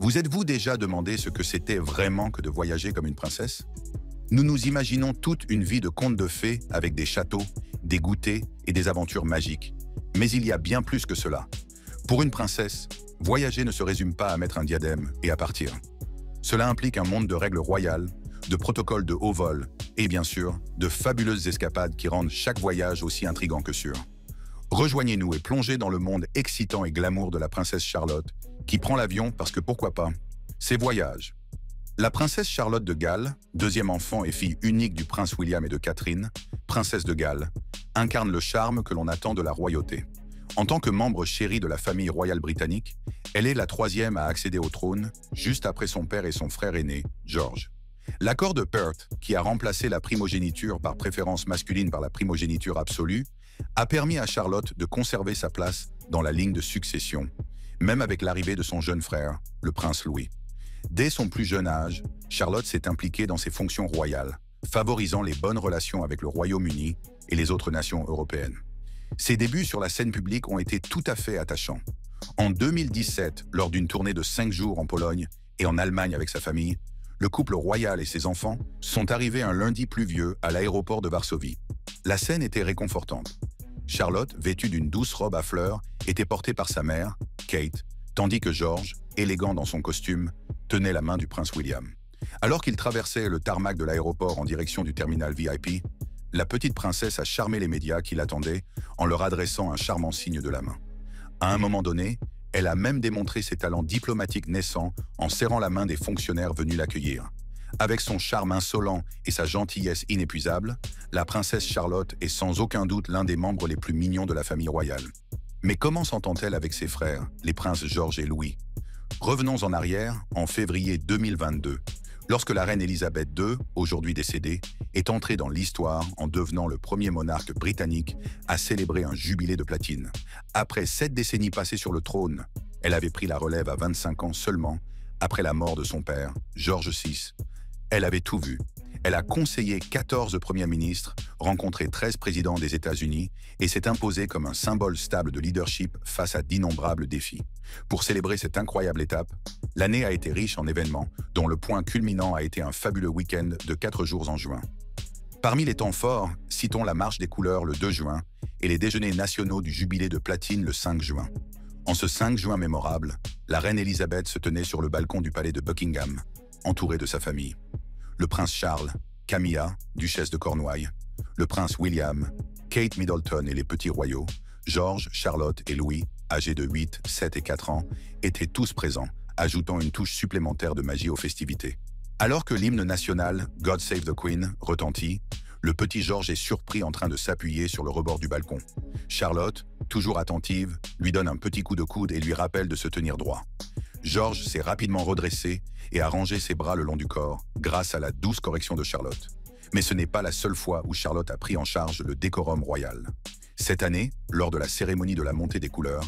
Vous êtes-vous déjà demandé ce que c'était vraiment que de voyager comme une princesse? Nous nous imaginons toute une vie de conte de fées avec des châteaux, des goûters et des aventures magiques. Mais il y a bien plus que cela. Pour une princesse, voyager ne se résume pas à mettre un diadème et à partir. Cela implique un monde de règles royales, de protocoles de haut vol et bien sûr, de fabuleuses escapades qui rendent chaque voyage aussi intrigant que sûr. Rejoignez-nous et plongez dans le monde excitant et glamour de la princesse Charlotte, qui prend l'avion parce que pourquoi pas, c'est voyage. La princesse Charlotte de Galles, deuxième enfant et fille unique du prince William et de Catherine, princesse de Galles, incarne le charme que l'on attend de la royauté. En tant que membre chéri de la famille royale britannique, elle est la troisième à accéder au trône, juste après son père et son frère aîné, George. L'accord de Perth, qui a remplacé la primogéniture par préférence masculine par la primogéniture absolue, a permis à Charlotte de conserver sa place dans la ligne de succession, même avec l'arrivée de son jeune frère, le prince Louis. Dès son plus jeune âge, Charlotte s'est impliquée dans ses fonctions royales, favorisant les bonnes relations avec le Royaume-Uni et les autres nations européennes. Ses débuts sur la scène publique ont été tout à fait attachants. En 2017, lors d'une tournée de 5 jours en Pologne et en Allemagne avec sa famille, le couple royal et ses enfants sont arrivés un lundi pluvieux à l'aéroport de Varsovie. La scène était réconfortante. Charlotte, vêtue d'une douce robe à fleurs, était portée par sa mère, Kate, tandis que George, élégant dans son costume, tenait la main du prince William. Alors qu'il traversait le tarmac de l'aéroport en direction du terminal VIP, la petite princesse a charmé les médias qui l'attendaient en leur adressant un charmant signe de la main. À un moment donné, elle a même démontré ses talents diplomatiques naissants en serrant la main des fonctionnaires venus l'accueillir. Avec son charme insolent et sa gentillesse inépuisable, la princesse Charlotte est sans aucun doute l'un des membres les plus mignons de la famille royale. Mais comment s'entend-elle avec ses frères, les princes George et Louis? Revenons en arrière, en février 2022, lorsque la reine Elisabeth II, aujourd'hui décédée, est entrée dans l'histoire en devenant le premier monarque britannique à célébrer un jubilé de platine. Après 7 décennies passées sur le trône, elle avait pris la relève à 25 ans seulement, après la mort de son père, George VI. Elle avait tout vu. Elle a conseillé 14 premiers ministres, rencontré 13 présidents des États-Unis et s'est imposée comme un symbole stable de leadership face à d'innombrables défis. Pour célébrer cette incroyable étape, l'année a été riche en événements, dont le point culminant a été un fabuleux week-end de 4 jours en juin. Parmi les temps forts, citons la marche des couleurs le 2 juin et les déjeuners nationaux du jubilé de platine le 5 juin. En ce 5 juin mémorable, la reine Elisabeth se tenait sur le balcon du palais de Buckingham, entourée de sa famille. Le prince Charles, Camilla, duchesse de Cornouailles, le prince William, Kate Middleton et les petits royaux, George, Charlotte et Louis, âgés de 8, 7 et 4 ans, étaient tous présents, ajoutant une touche supplémentaire de magie aux festivités. Alors que l'hymne national « God Save the Queen » retentit, le petit George est surpris en train de s'appuyer sur le rebord du balcon. Charlotte, toujours attentive, lui donne un petit coup de coude et lui rappelle de se tenir droit. George s'est rapidement redressé et a rangé ses bras le long du corps, grâce à la douce correction de Charlotte. Mais ce n'est pas la seule fois où Charlotte a pris en charge le décorum royal. Cette année, lors de la cérémonie de la montée des couleurs,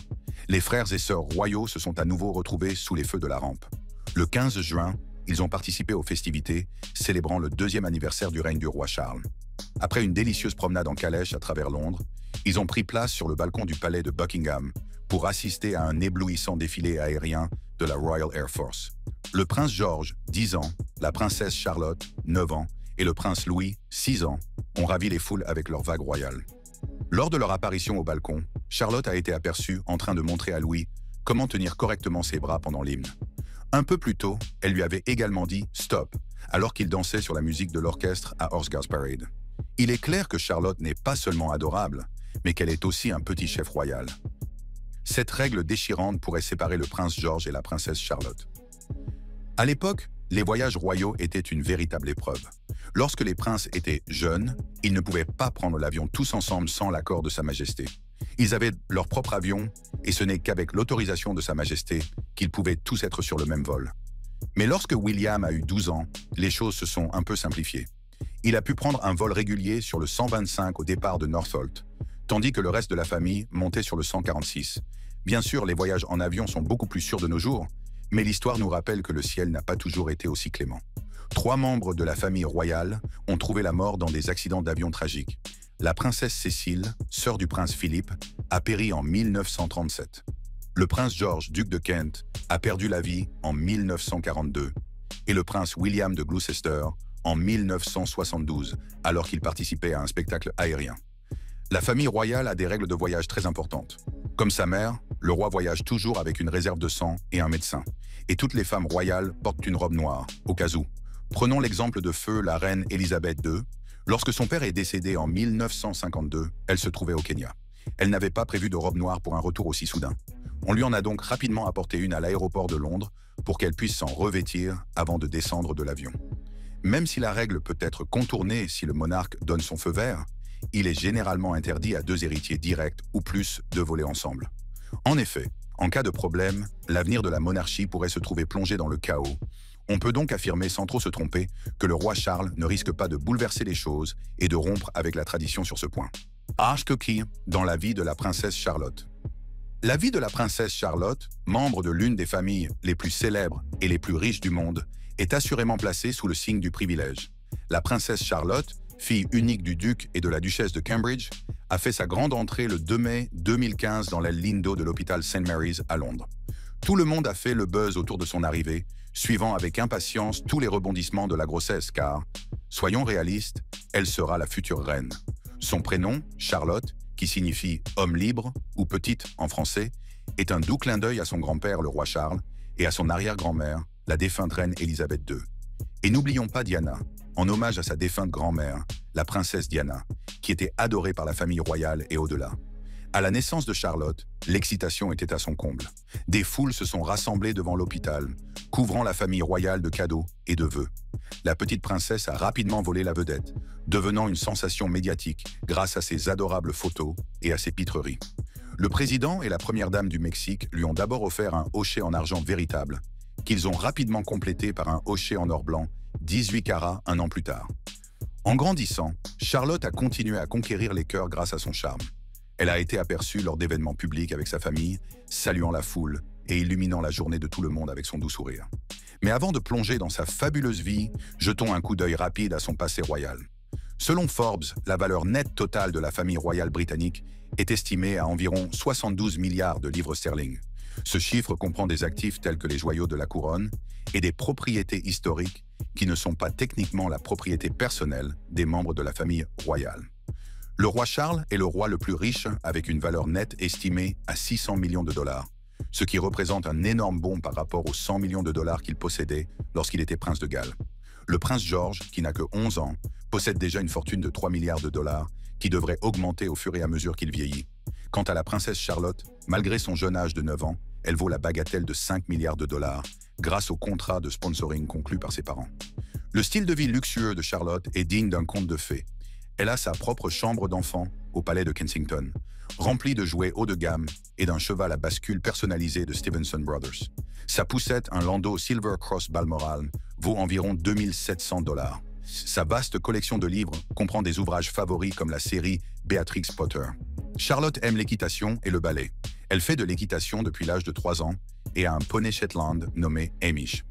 les frères et sœurs royaux se sont à nouveau retrouvés sous les feux de la rampe. Le 15 juin, ils ont participé aux festivités, célébrant le 2e anniversaire du règne du roi Charles. Après une délicieuse promenade en calèche à travers Londres, ils ont pris place sur le balcon du palais de Buckingham pour assister à un éblouissant défilé aérien de la Royal Air Force. Le prince George, 10 ans, la princesse Charlotte, 9 ans, et le prince Louis, 6 ans, ont ravi les foules avec leur vague royale. Lors de leur apparition au balcon, Charlotte a été aperçue en train de montrer à Louis comment tenir correctement ses bras pendant l'hymne. Un peu plus tôt, elle lui avait également dit « stop » alors qu'il dansait sur la musique de l'orchestre à Horse Guards Parade. Il est clair que Charlotte n'est pas seulement adorable, mais qu'elle est aussi un petit chef royal. Cette règle déchirante pourrait séparer le prince George et la princesse Charlotte. À l'époque, les voyages royaux étaient une véritable épreuve. Lorsque les princes étaient jeunes, ils ne pouvaient pas prendre l'avion tous ensemble sans l'accord de Sa Majesté. Ils avaient leur propre avion et ce n'est qu'avec l'autorisation de Sa Majesté qu'ils pouvaient tous être sur le même vol. Mais lorsque William a eu 12 ans, les choses se sont un peu simplifiées. Il a pu prendre un vol régulier sur le 125 au départ de Northolt, tandis que le reste de la famille montait sur le 146. Bien sûr, les voyages en avion sont beaucoup plus sûrs de nos jours, mais l'histoire nous rappelle que le ciel n'a pas toujours été aussi clément. 3 membres de la famille royale ont trouvé la mort dans des accidents d'avion tragiques. La princesse Cécile, sœur du prince Philippe, a péri en 1937. Le prince George, duc de Kent, a perdu la vie en 1942 et le prince William de Gloucester en 1972, alors qu'il participait à un spectacle aérien. La famille royale a des règles de voyage très importantes. Comme sa mère, le roi voyage toujours avec une réserve de sang et un médecin. Et toutes les femmes royales portent une robe noire, au cas où. Prenons l'exemple de feu la reine Élisabeth II. Lorsque son père est décédé en 1952, elle se trouvait au Kenya. Elle n'avait pas prévu de robe noire pour un retour aussi soudain. On lui en a donc rapidement apporté une à l'aéroport de Londres pour qu'elle puisse s'en revêtir avant de descendre de l'avion. Même si la règle peut être contournée si le monarque donne son feu vert, il est généralement interdit à deux héritiers directs ou plus de voler ensemble. En effet, en cas de problème, l'avenir de la monarchie pourrait se trouver plongé dans le chaos. On peut donc affirmer sans trop se tromper que le roi Charles ne risque pas de bouleverser les choses et de rompre avec la tradition sur ce point. Cookie dans la vie de la princesse Charlotte. La vie de la princesse Charlotte, membre de l'une des familles les plus célèbres et les plus riches du monde, est assurément placée sous le signe du privilège. La princesse Charlotte, fille unique du duc et de la duchesse de Cambridge, a fait sa grande entrée le 2 mai 2015 dans l'aile Lindo de l'hôpital St. Mary's à Londres. Tout le monde a fait le buzz autour de son arrivée, suivant avec impatience tous les rebondissements de la grossesse car, soyons réalistes, elle sera la future reine. Son prénom, Charlotte, qui signifie « homme libre » ou « petite » en français, est un doux clin d'œil à son grand-père, le roi Charles, et à son arrière-grand-mère, la défunte reine Élisabeth II. Et n'oublions pas Diana, en hommage à sa défunte grand-mère, la princesse Diana, qui était adorée par la famille royale et au-delà. À la naissance de Charlotte, l'excitation était à son comble. Des foules se sont rassemblées devant l'hôpital, couvrant la famille royale de cadeaux et de vœux. La petite princesse a rapidement volé la vedette, devenant une sensation médiatique grâce à ses adorables photos et à ses pitreries. Le président et la première dame du Mexique lui ont d'abord offert un hochet en argent véritable, qu'ils ont rapidement complété par un hochet en or blanc, 18 carats un an plus tard. En grandissant, Charlotte a continué à conquérir les cœurs grâce à son charme. Elle a été aperçue lors d'événements publics avec sa famille, saluant la foule et illuminant la journée de tout le monde avec son doux sourire. Mais avant de plonger dans sa fabuleuse vie, jetons un coup d'œil rapide à son passé royal. Selon Forbes, la valeur nette totale de la famille royale britannique est estimée à environ 72 milliards de livres sterling. Ce chiffre comprend des actifs tels que les joyaux de la couronne et des propriétés historiques qui ne sont pas techniquement la propriété personnelle des membres de la famille royale. Le roi Charles est le roi le plus riche avec une valeur nette estimée à 600 millions de dollars, ce qui représente un énorme bond par rapport aux 100 millions de dollars qu'il possédait lorsqu'il était prince de Galles. Le prince George, qui n'a que 11 ans, possède déjà une fortune de 3 milliards de dollars qui devrait augmenter au fur et à mesure qu'il vieillit. Quant à la princesse Charlotte, malgré son jeune âge de 9 ans, elle vaut la bagatelle de 5 milliards de dollars grâce au contrat de sponsoring conclu par ses parents. Le style de vie luxueux de Charlotte est digne d'un conte de fées. Elle a sa propre chambre d'enfant au palais de Kensington, remplie de jouets haut de gamme et d'un cheval à bascule personnalisé de Stevenson Brothers. Sa poussette, un landau Silver Cross Balmoral, vaut environ 2700 dollars. Sa vaste collection de livres comprend des ouvrages favoris comme la série Beatrix Potter. Charlotte aime l'équitation et le ballet. Elle fait de l'équitation depuis l'âge de 3 ans et a un poney Shetland nommé Hamish.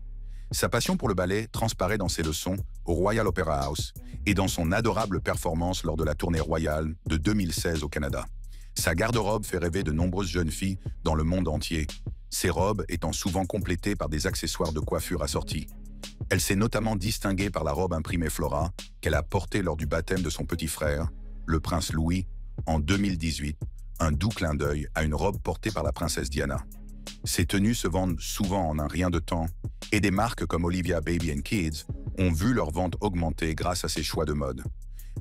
Sa passion pour le ballet transparaît dans ses leçons au Royal Opera House et dans son adorable performance lors de la tournée royale de 2016 au Canada. Sa garde-robe fait rêver de nombreuses jeunes filles dans le monde entier, ses robes étant souvent complétées par des accessoires de coiffure assortis. Elle s'est notamment distinguée par la robe imprimée Flora qu'elle a portée lors du baptême de son petit frère, le prince Louis, en 2018, un doux clin d'œil à une robe portée par la princesse Diana. Ces tenues se vendent souvent en un rien de temps et des marques comme Olivia Baby & Kids ont vu leur vente augmenter grâce à ces choix de mode.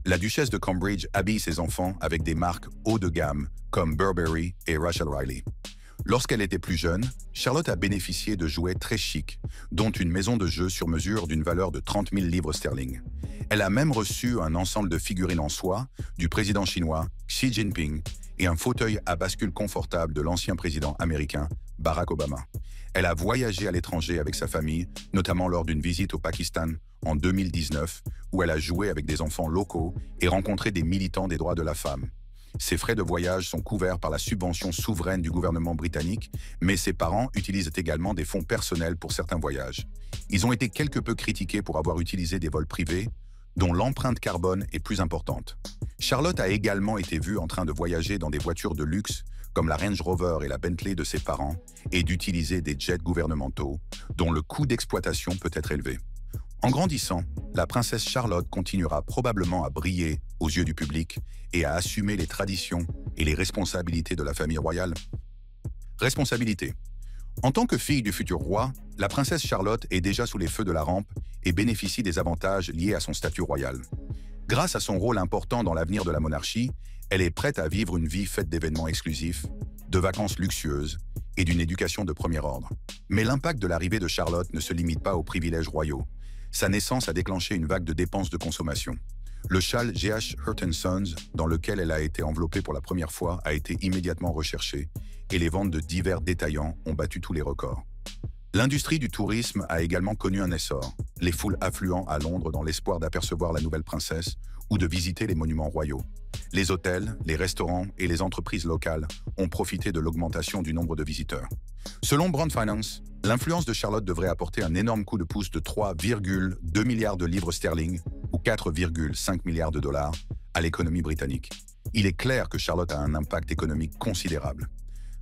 La duchesse de Cambridge habille ses enfants avec des marques haut de gamme comme Burberry et Rachel Riley. Lorsqu'elle était plus jeune, Charlotte a bénéficié de jouets très chics, dont une maison de jeux sur mesure d'une valeur de 30 000 livres sterling. Elle a même reçu un ensemble de figurines en soie du président chinois Xi Jinping et un fauteuil à bascule confortable de l'ancien président américain Barack Obama. Elle a voyagé à l'étranger avec sa famille, notamment lors d'une visite au Pakistan en 2019, où elle a joué avec des enfants locaux et rencontré des militants des droits de la femme. Ses frais de voyage sont couverts par la subvention souveraine du gouvernement britannique, mais ses parents utilisent également des fonds personnels pour certains voyages. Ils ont été quelque peu critiqués pour avoir utilisé des vols privés, dont l'empreinte carbone est plus importante. Charlotte a également été vue en train de voyager dans des voitures de luxe, comme la Range Rover et la Bentley de ses parents, et d'utiliser des jets gouvernementaux, dont le coût d'exploitation peut être élevé. En grandissant, la princesse Charlotte continuera probablement à briller aux yeux du public et à assumer les traditions et les responsabilités de la famille royale. Responsabilité. En tant que fille du futur roi, la princesse Charlotte est déjà sous les feux de la rampe et bénéficie des avantages liés à son statut royal. Grâce à son rôle important dans l'avenir de la monarchie, elle est prête à vivre une vie faite d'événements exclusifs, de vacances luxueuses et d'une éducation de premier ordre. Mais l'impact de l'arrivée de Charlotte ne se limite pas aux privilèges royaux. Sa naissance a déclenché une vague de dépenses de consommation. Le châle G.H. Hurt & Sons, dans lequel elle a été enveloppée pour la première fois, a été immédiatement recherché et les ventes de divers détaillants ont battu tous les records. L'industrie du tourisme a également connu un essor, les foules affluant à Londres dans l'espoir d'apercevoir la nouvelle princesse ou de visiter les monuments royaux. Les hôtels, les restaurants et les entreprises locales ont profité de l'augmentation du nombre de visiteurs. Selon Brand Finance, l'influence de Charlotte devrait apporter un énorme coup de pouce de 3,2 milliards de livres sterling ou 4,5 milliards de dollars à l'économie britannique. Il est clair que Charlotte a un impact économique considérable.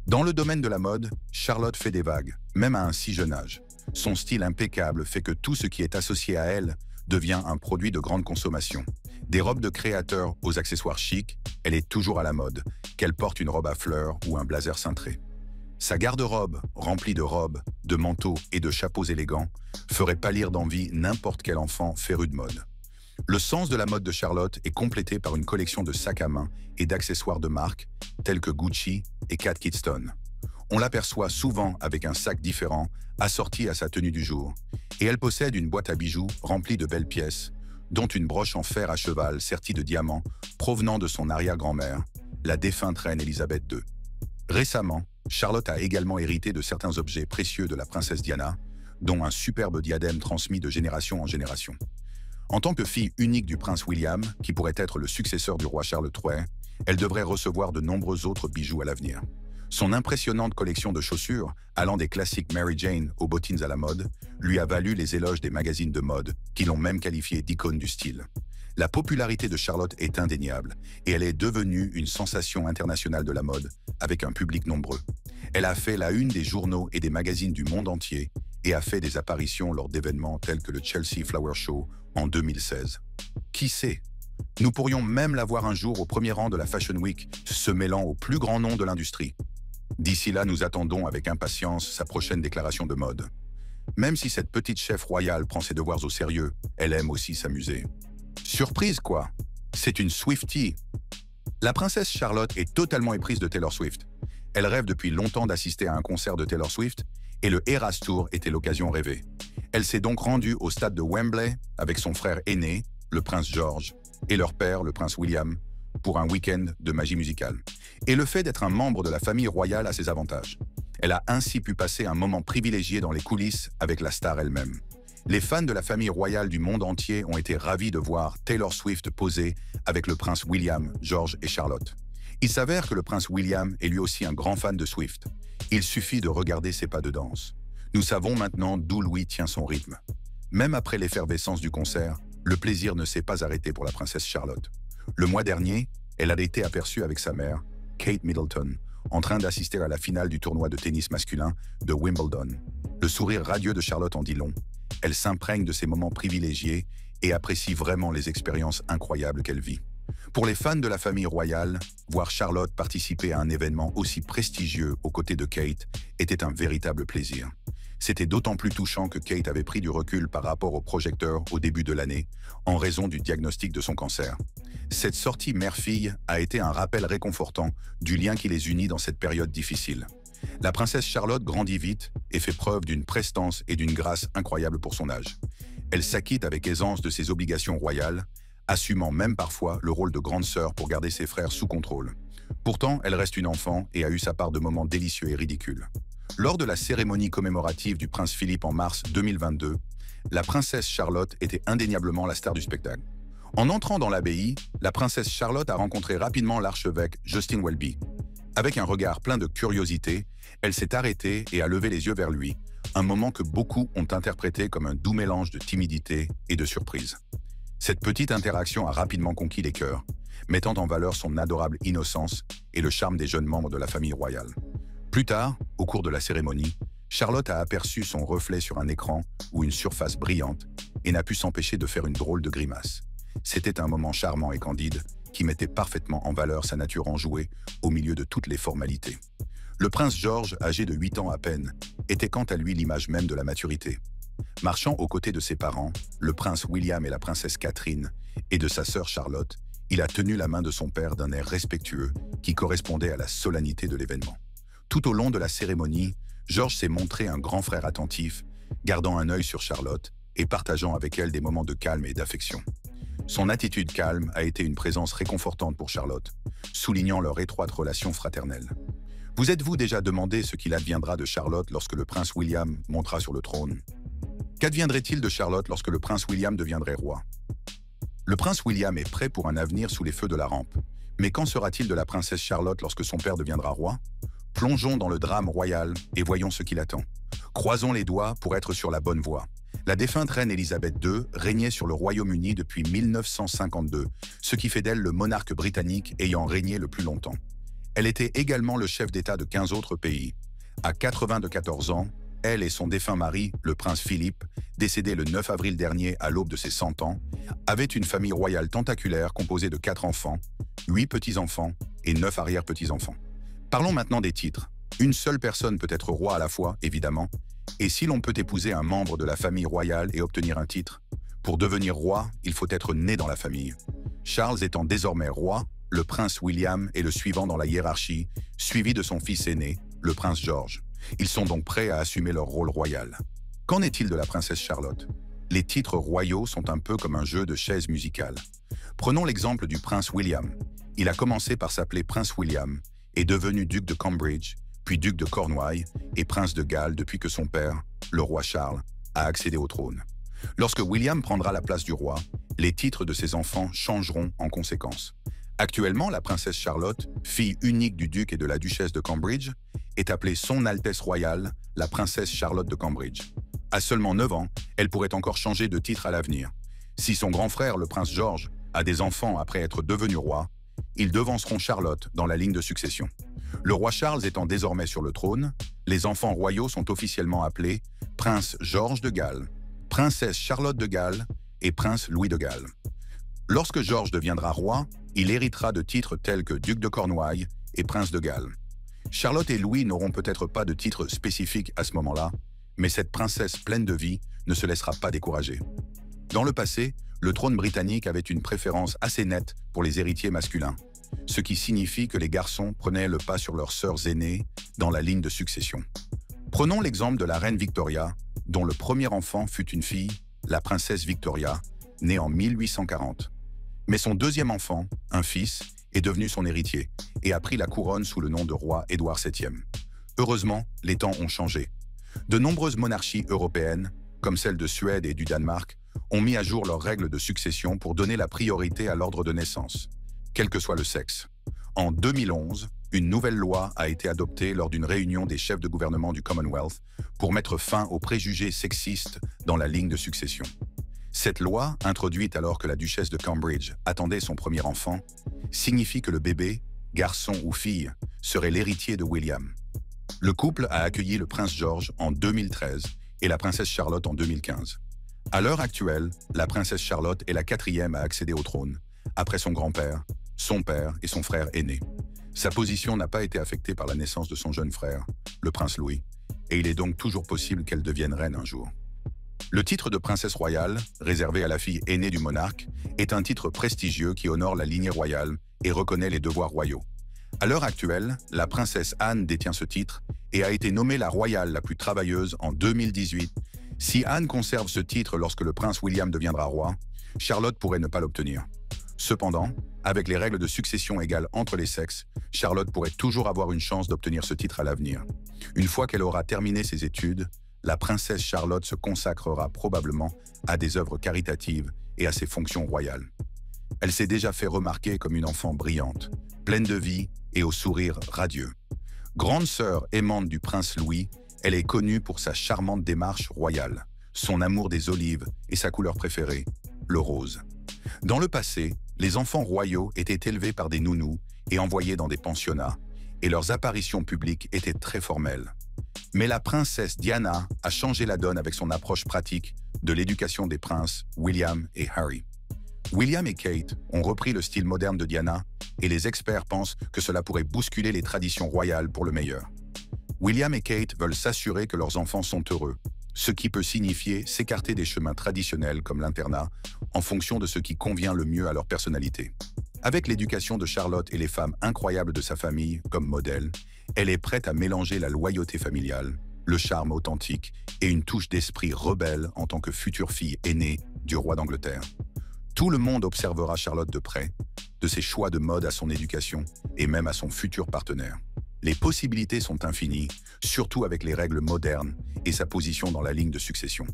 Dans le domaine de la mode, Charlotte fait des vagues, même à un si jeune âge. Son style impeccable fait que tout ce qui est associé à elle devient un produit de grande consommation. Des robes de créateurs aux accessoires chics, elle est toujours à la mode, qu'elle porte une robe à fleurs ou un blazer cintré. Sa garde-robe, remplie de robes, de manteaux et de chapeaux élégants, ferait pâlir d'envie n'importe quel enfant féru de mode. Le sens de la mode de Charlotte est complété par une collection de sacs à main et d'accessoires de marque, tels que Gucci et Kat Kidston. On l'aperçoit souvent avec un sac différent, assorti à sa tenue du jour, et elle possède une boîte à bijoux remplie de belles pièces, dont une broche en fer à cheval sertie de diamants provenant de son arrière-grand-mère, la défunte reine Elisabeth II. Récemment, Charlotte a également hérité de certains objets précieux de la princesse Diana, dont un superbe diadème transmis de génération en génération. En tant que fille unique du prince William, qui pourrait être le successeur du roi Charles III, elle devrait recevoir de nombreux autres bijoux à l'avenir. Son impressionnante collection de chaussures, allant des classiques Mary Jane aux bottines à la mode, lui a valu les éloges des magazines de mode, qui l'ont même qualifiée d'icône du style. La popularité de Charlotte est indéniable, et elle est devenue une sensation internationale de la mode, avec un public nombreux. Elle a fait la une des journaux et des magazines du monde entier, et a fait des apparitions lors d'événements tels que le Chelsea Flower Show en 2016. Qui sait? Nous pourrions même la voir un jour au premier rang de la Fashion Week, se mêlant aux plus grands noms de l'industrie. D'ici là, nous attendons avec impatience sa prochaine déclaration de mode. Même si cette petite chef royale prend ses devoirs au sérieux, elle aime aussi s'amuser. Surprise quoi? C'est une Swiftie. La princesse Charlotte est totalement éprise de Taylor Swift. Elle rêve depuis longtemps d'assister à un concert de Taylor Swift, et le Eras Tour était l'occasion rêvée. Elle s'est donc rendue au stade de Wembley avec son frère aîné, le prince George, et leur père, le prince William, pour un week-end de magie musicale. Et le fait d'être un membre de la famille royale a ses avantages. Elle a ainsi pu passer un moment privilégié dans les coulisses avec la star elle-même. Les fans de la famille royale du monde entier ont été ravis de voir Taylor Swift poser avec le prince William, George et Charlotte. Il s'avère que le prince William est lui aussi un grand fan de Swift. Il suffit de regarder ses pas de danse. Nous savons maintenant d'où Louis tient son rythme. Même après l'effervescence du concert, le plaisir ne s'est pas arrêté pour la princesse Charlotte. Le mois dernier, elle a été aperçue avec sa mère, Kate Middleton, en train d'assister à la finale du tournoi de tennis masculin de Wimbledon. Le sourire radieux de Charlotte en dit long. Elle s'imprègne de ces moments privilégiés et apprécie vraiment les expériences incroyables qu'elle vit. Pour les fans de la famille royale, voir Charlotte participer à un événement aussi prestigieux aux côtés de Kate était un véritable plaisir. C'était d'autant plus touchant que Kate avait pris du recul par rapport au projecteur au début de l'année, en raison du diagnostic de son cancer. Cette sortie mère-fille a été un rappel réconfortant du lien qui les unit dans cette période difficile. La princesse Charlotte grandit vite et fait preuve d'une prestance et d'une grâce incroyables pour son âge. Elle s'acquitte avec aisance de ses obligations royales, assumant même parfois le rôle de grande sœur pour garder ses frères sous contrôle. Pourtant, elle reste une enfant et a eu sa part de moments délicieux et ridicules. Lors de la cérémonie commémorative du prince Philippe en mars 2022, la princesse Charlotte était indéniablement la star du spectacle. En entrant dans l'abbaye, la princesse Charlotte a rencontré rapidement l'archevêque Justin Welby. Avec un regard plein de curiosité, elle s'est arrêtée et a levé les yeux vers lui, un moment que beaucoup ont interprété comme un doux mélange de timidité et de surprise. Cette petite interaction a rapidement conquis les cœurs. mettant en valeur son adorable innocence et le charme des jeunes membres de la famille royale. Plus tard, au cours de la cérémonie, Charlotte a aperçu son reflet sur un écran ou une surface brillante et n'a pu s'empêcher de faire une drôle de grimace. C'était un moment charmant et candide qui mettait parfaitement en valeur sa nature enjouée au milieu de toutes les formalités. Le prince George, âgé de 8 ans à peine, était quant à lui l'image même de la maturité. Marchant aux côtés de ses parents, le prince William et la princesse Catherine, et de sa sœur Charlotte, il a tenu la main de son père d'un air respectueux qui correspondait à la solennité de l'événement. Tout au long de la cérémonie, George s'est montré un grand frère attentif, gardant un œil sur Charlotte et partageant avec elle des moments de calme et d'affection. Son attitude calme a été une présence réconfortante pour Charlotte, soulignant leur étroite relation fraternelle. Vous êtes-vous déjà demandé ce qu'il adviendra de Charlotte lorsque le prince William montera sur le trône? Qu'adviendrait-il de Charlotte lorsque le prince William deviendrait roi? Le prince William est prêt pour un avenir sous les feux de la rampe. Mais qu'en sera-t-il de la princesse Charlotte lorsque son père deviendra roi? Plongeons dans le drame royal et voyons ce qui l'attend. Croisons les doigts pour être sur la bonne voie. La défunte reine Élisabeth II régnait sur le Royaume-Uni depuis 1952, ce qui fait d'elle le monarque britannique ayant régné le plus longtemps. Elle était également le chef d'État de 15 autres pays. À 94 ans, elle et son défunt mari, le prince Philippe, décédé le 9 avril dernier à l'aube de ses 100 ans, avaient une famille royale tentaculaire composée de 4 enfants, 8 petits-enfants et 9 arrière-petits-enfants. Parlons maintenant des titres. Une seule personne peut être roi à la fois, évidemment, et si l'on peut épouser un membre de la famille royale et obtenir un titre, pour devenir roi, il faut être né dans la famille. Charles étant désormais roi, le prince William est le suivant dans la hiérarchie, suivi de son fils aîné, le prince George. Ils sont donc prêts à assumer leur rôle royal. Qu'en est-il de la princesse Charlotte? Les titres royaux sont un peu comme un jeu de chaises musicales. Prenons l'exemple du prince William. Il a commencé par s'appeler prince William, est devenu duc de Cambridge, puis duc de Cornouailles et prince de Galles depuis que son père, le roi Charles, a accédé au trône. Lorsque William prendra la place du roi, les titres de ses enfants changeront en conséquence. Actuellement, la princesse Charlotte, fille unique du duc et de la duchesse de Cambridge, est appelée Son Altesse Royale, la princesse Charlotte de Cambridge. À seulement 9 ans, elle pourrait encore changer de titre à l'avenir. Si son grand frère, le prince George, a des enfants après être devenu roi, ils devanceront Charlotte dans la ligne de succession. Le roi Charles étant désormais sur le trône, les enfants royaux sont officiellement appelés Prince George de Galles, Princesse Charlotte de Galles et Prince Louis de Galles. Lorsque George deviendra roi, il héritera de titres tels que duc de Cornouailles et prince de Galles. Charlotte et Louis n'auront peut-être pas de titre spécifique à ce moment-là, mais cette princesse pleine de vie ne se laissera pas décourager. Dans le passé, le trône britannique avait une préférence assez nette pour les héritiers masculins, ce qui signifie que les garçons prenaient le pas sur leurs sœurs aînées dans la ligne de succession. Prenons l'exemple de la reine Victoria, dont le premier enfant fut une fille, la princesse Victoria, née en 1840. Mais son deuxième enfant, un fils, est devenu son héritier et a pris la couronne sous le nom de roi Édouard VII. Heureusement, les temps ont changé. De nombreuses monarchies européennes, comme celle de Suède et du Danemark, ont mis à jour leurs règles de succession pour donner la priorité à l'ordre de naissance, quel que soit le sexe. En 2011, une nouvelle loi a été adoptée lors d'une réunion des chefs de gouvernement du Commonwealth pour mettre fin aux préjugés sexistes dans la ligne de succession. Cette loi, introduite alors que la duchesse de Cambridge attendait son premier enfant, signifie que le bébé, garçon ou fille, serait l'héritier de William. Le couple a accueilli le prince George en 2013 et la princesse Charlotte en 2015. À l'heure actuelle, la princesse Charlotte est la 4e à accéder au trône, après son grand-père, son père et son frère aîné. Sa position n'a pas été affectée par la naissance de son jeune frère, le prince Louis, et il est donc toujours possible qu'elle devienne reine un jour. Le titre de princesse royale, réservé à la fille aînée du monarque, est un titre prestigieux qui honore la lignée royale et reconnaît les devoirs royaux. À l'heure actuelle, la princesse Anne détient ce titre et a été nommée la royale la plus travailleuse en 2018. Si Anne conserve ce titre lorsque le prince William deviendra roi, Charlotte pourrait ne pas l'obtenir. Cependant, avec les règles de succession égales entre les sexes, Charlotte pourrait toujours avoir une chance d'obtenir ce titre à l'avenir. Une fois qu'elle aura terminé ses études, la princesse Charlotte se consacrera probablement à des œuvres caritatives et à ses fonctions royales. Elle s'est déjà fait remarquer comme une enfant brillante, pleine de vie et au sourire radieux. Grande sœur aimante du prince Louis, elle est connue pour sa charmante démarche royale, son amour des olives et sa couleur préférée, le rose. Dans le passé, Les enfants royaux étaient élevés par des nounous et envoyés dans des pensionnats, et leurs apparitions publiques étaient très formelles. Mais la princesse Diana a changé la donne avec son approche pratique de l'éducation des princes William et Harry. William et Kate ont repris le style moderne de Diana et les experts pensent que cela pourrait bousculer les traditions royales pour le meilleur. William et Kate veulent s'assurer que leurs enfants sont heureux, ce qui peut signifier s'écarter des chemins traditionnels comme l'internat en fonction de ce qui convient le mieux à leur personnalité. Avec l'éducation de Charlotte et les femmes incroyables de sa famille comme modèle, elle est prête à mélanger la loyauté familiale, le charme authentique et une touche d'esprit rebelle en tant que future fille aînée du roi d'Angleterre. Tout le monde observera Charlotte de près, de ses choix de mode à son éducation et même à son futur partenaire. Les possibilités sont infinies, surtout avec les règles modernes et sa position dans la ligne de succession.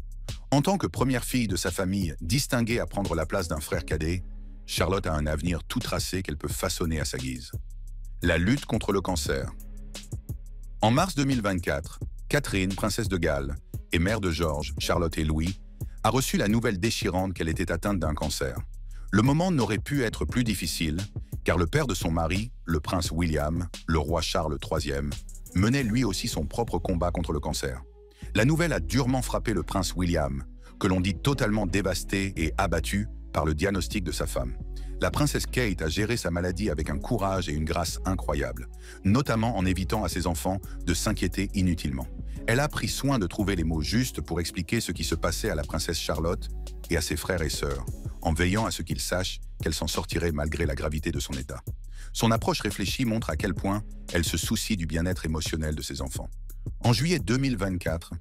En tant que première fille de sa famille distinguée à prendre la place d'un frère cadet, Charlotte a un avenir tout tracé qu'elle peut façonner à sa guise. La lutte contre le cancer. En mars 2024, Catherine, princesse de Galles, et mère de George, Charlotte et Louis, a reçu la nouvelle déchirante qu'elle était atteinte d'un cancer. Le moment n'aurait pu être plus difficile, car le père de son mari, le prince William, le roi Charles III, menait lui aussi son propre combat contre le cancer. La nouvelle a durement frappé le prince William, que l'on dit totalement dévasté et abattu par le diagnostic de sa femme. La princesse Kate a géré sa maladie avec un courage et une grâce incroyables, notamment en évitant à ses enfants de s'inquiéter inutilement. Elle a pris soin de trouver les mots justes pour expliquer ce qui se passait à la princesse Charlotte et à ses frères et sœurs, en veillant à ce qu'ils sachent qu'elle s'en sortirait malgré la gravité de son état. Son approche réfléchie montre à quel point elle se soucie du bien-être émotionnel de ses enfants. En juillet 2024,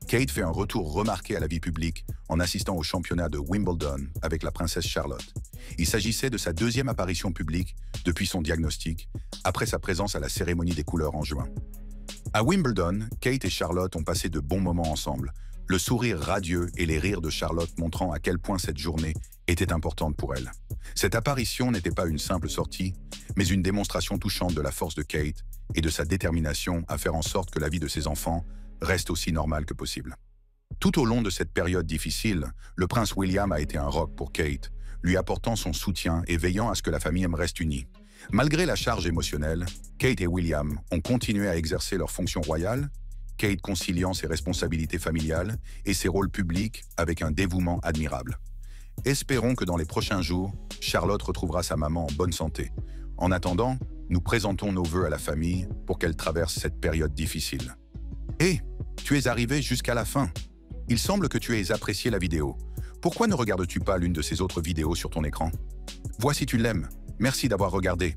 Kate fait un retour remarqué à la vie publique en assistant au championnat de Wimbledon avec la princesse Charlotte. Il s'agissait de sa deuxième apparition publique depuis son diagnostic, après sa présence à la cérémonie des couleurs en juin. À Wimbledon, Kate et Charlotte ont passé de bons moments ensemble, le sourire radieux et les rires de Charlotte montrant à quel point cette journée était importante pour elle. Cette apparition n'était pas une simple sortie, mais une démonstration touchante de la force de Kate et de sa détermination à faire en sorte que la vie de ses enfants reste aussi normale que possible. Tout au long de cette période difficile, le prince William a été un roc pour Kate, lui apportant son soutien et veillant à ce que la famille reste unie. Malgré la charge émotionnelle, Kate et William ont continué à exercer leurs fonctions royales, Kate conciliant ses responsabilités familiales et ses rôles publics avec un dévouement admirable. Espérons que dans les prochains jours, Charlotte retrouvera sa maman en bonne santé. En attendant, nous présentons nos vœux à la famille pour qu'elle traverse cette période difficile. Hé, tu es arrivé jusqu'à la fin. Il semble que tu aies apprécié la vidéo. Pourquoi ne regardes-tu pas l'une de ces autres vidéos sur ton écran? Vois si tu l'aimes. Merci d'avoir regardé.